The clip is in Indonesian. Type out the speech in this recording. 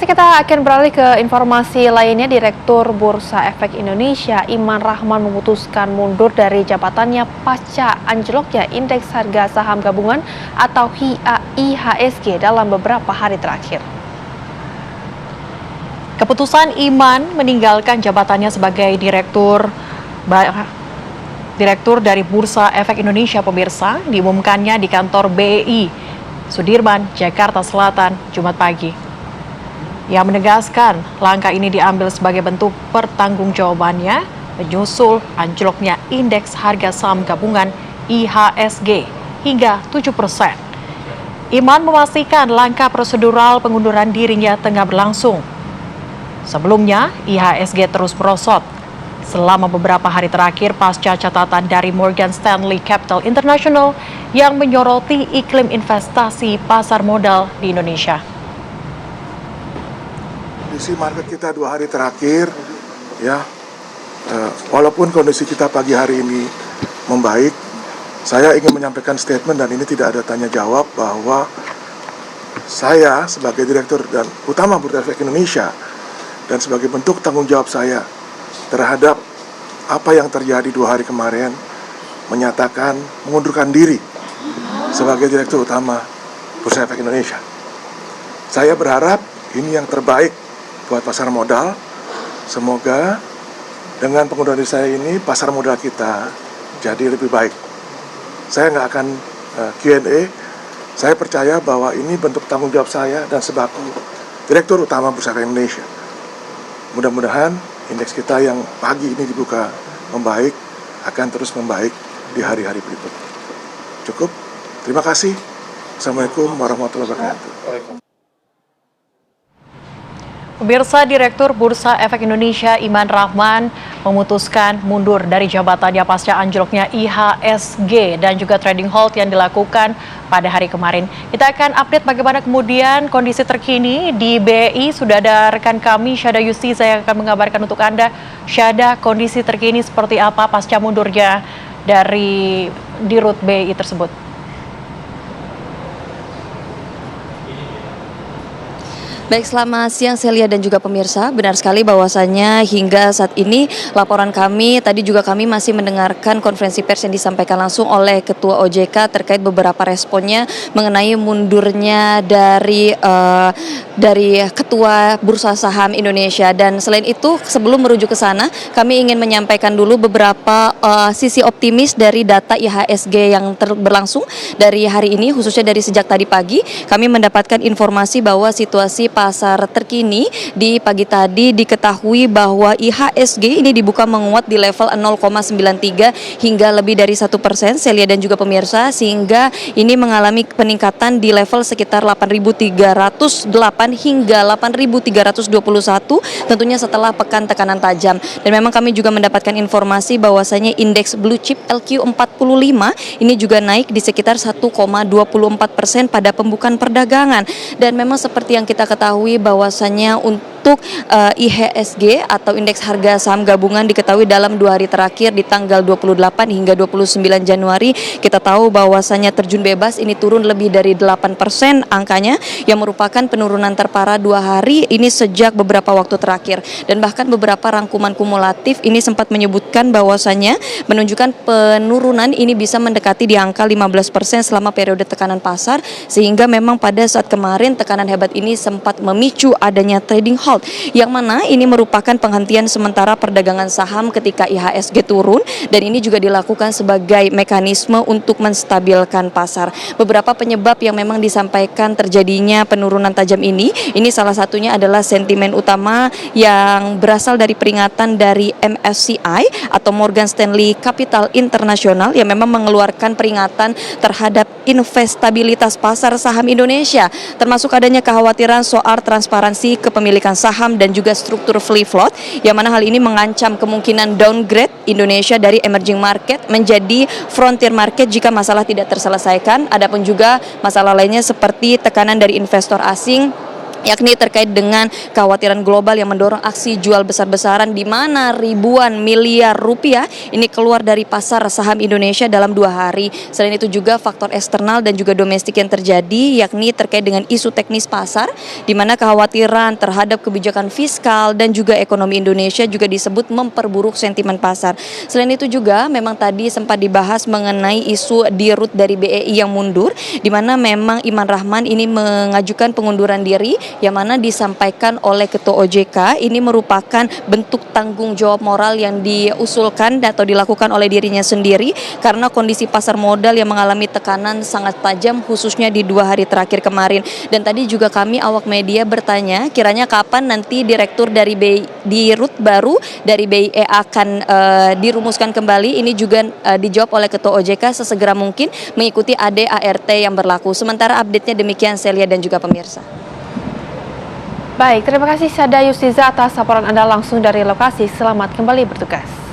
Pemirsa, kita akan beralih ke informasi lainnya. Direktur Bursa Efek Indonesia, Iman Rahman, memutuskan mundur dari jabatannya pasca anjloknya Indeks Harga Saham Gabungan atau IHSG dalam beberapa hari terakhir. Keputusan Iman meninggalkan jabatannya sebagai Direktur dari Bursa Efek Indonesia, pemirsa, diumumkannya di kantor BEI Sudirman, Jakarta Selatan, Jumat pagi. Ia menegaskan langkah ini diambil sebagai bentuk pertanggungjawabannya menyusul anjloknya Indeks Harga Saham Gabungan IHSG hingga 7%. Iman memastikan langkah prosedural pengunduran dirinya tengah berlangsung. Sebelumnya, IHSG terus merosot selama beberapa hari terakhir pasca catatan dari Morgan Stanley Capital International yang menyoroti iklim investasi pasar modal di Indonesia. Kondisi market kita 2 hari terakhir, walaupun kondisi kita pagi hari ini membaik, saya ingin menyampaikan statement dan ini tidak ada tanya jawab bahwa saya sebagai Direktur dan Utama Bursa Efek Indonesia dan sebagai bentuk tanggung jawab saya terhadap apa yang terjadi 2 hari kemarin menyatakan mengundurkan diri sebagai Direktur Utama Bursa Efek Indonesia. Saya berharap ini yang terbaik buat pasar modal. Semoga dengan pengunduran diri saya ini pasar modal kita jadi lebih baik. Saya nggak akan Q&A. Saya percaya bahwa ini bentuk tanggung jawab saya dan sebagai Direktur Utama Bursa Efek Indonesia. Mudah-mudahan indeks kita yang pagi ini dibuka membaik akan terus membaik di hari-hari berikutnya. Cukup. Terima kasih. Assalamualaikum warahmatullahi wabarakatuh. Pemirsa, Direktur Bursa Efek Indonesia Iman Rahman memutuskan mundur dari jabatannya pasca anjloknya IHSG dan juga trading halt yang dilakukan pada hari kemarin. Kita akan update bagaimana kemudian kondisi terkini di BEI. Sudah ada rekan kami, Syada Yustiza, yang akan mengabarkan untuk Anda. Syada, kondisi terkini seperti apa pasca mundurnya dari Dirut BEI tersebut? Baik, selamat siang Celia dan juga pemirsa. Benar sekali bahwasannya hingga saat ini laporan kami, tadi juga kami masih mendengarkan konferensi pers yang disampaikan langsung oleh Ketua OJK terkait beberapa responnya mengenai mundurnya dari Ketua Bursa Saham Indonesia. Dan selain itu, sebelum merujuk ke sana, kami ingin menyampaikan dulu beberapa sisi optimis dari data IHSG yang berlangsung dari hari ini, khususnya dari sejak tadi pagi. Kami mendapatkan informasi bahwa situasi pasar terkini di pagi tadi diketahui bahwa IHSG ini dibuka menguat di level 0,93 hingga lebih dari 1%, Celia dan juga pemirsa, sehingga ini mengalami peningkatan di level sekitar 8.308 hingga 8.321, tentunya setelah pekan tekanan tajam. Dan memang kami juga mendapatkan informasi bahwasanya indeks blue chip LQ45 ini juga naik di sekitar 1,24% pada pembukaan perdagangan. Dan memang seperti yang kita ketahui bahwasannya untuk IHSG atau Indeks Harga Saham Gabungan diketahui dalam 2 hari terakhir di tanggal 28 hingga 29 Januari kita tahu bahwasannya terjun bebas ini turun lebih dari 8% angkanya, yang merupakan penurunan terparah 2 hari ini sejak beberapa waktu terakhir. Dan bahkan beberapa rangkuman kumulatif ini sempat menyebutkan bahwasannya menunjukkan penurunan ini bisa mendekati di angka 15% selama periode tekanan pasar, sehingga memang pada saat kemarin tekanan hebat ini sempat memicu adanya trading halt, yang mana ini merupakan penghentian sementara perdagangan saham ketika IHSG turun, dan ini juga dilakukan sebagai mekanisme untuk menstabilkan pasar. Beberapa penyebab yang memang disampaikan terjadinya penurunan tajam ini salah satunya adalah sentimen utama yang berasal dari peringatan dari MSCI atau Morgan Stanley Capital International yang memang mengeluarkan peringatan terhadap investabilitas pasar saham Indonesia, termasuk adanya kekhawatiran soal transparansi kepemilikan saham dan juga struktur free float, yang mana hal ini mengancam kemungkinan downgrade Indonesia dari emerging market menjadi frontier market jika masalah tidak terselesaikan. Adapun juga masalah lainnya seperti tekanan dari investor asing yakni terkait dengan kekhawatiran global yang mendorong aksi jual besar-besaran di mana ribuan miliar rupiah ini keluar dari pasar saham Indonesia dalam 2 hari. Selain itu juga faktor eksternal dan juga domestik yang terjadi, yakni terkait dengan isu teknis pasar, di mana kekhawatiran terhadap kebijakan fiskal dan juga ekonomi Indonesia juga disebut memperburuk sentimen pasar. Selain itu juga memang tadi sempat dibahas mengenai isu dirut dari BEI yang mundur, di mana memang Iman Rahman ini mengajukan pengunduran diri, yang mana disampaikan oleh Ketua OJK ini merupakan bentuk tanggung jawab moral yang diusulkan atau dilakukan oleh dirinya sendiri karena kondisi pasar modal yang mengalami tekanan sangat tajam khususnya di 2 hari terakhir kemarin. Dan tadi juga kami awak media bertanya kiranya kapan nanti direktur dari dirut baru dari BIE akan dirumuskan kembali. Ini juga dijawab oleh Ketua OJK sesegera mungkin mengikuti ADART yang berlaku. Sementara update-nya demikian Celia dan juga pemirsa. Baik, terima kasih Sada Yustiza atas laporan Anda langsung dari lokasi. Selamat kembali bertugas.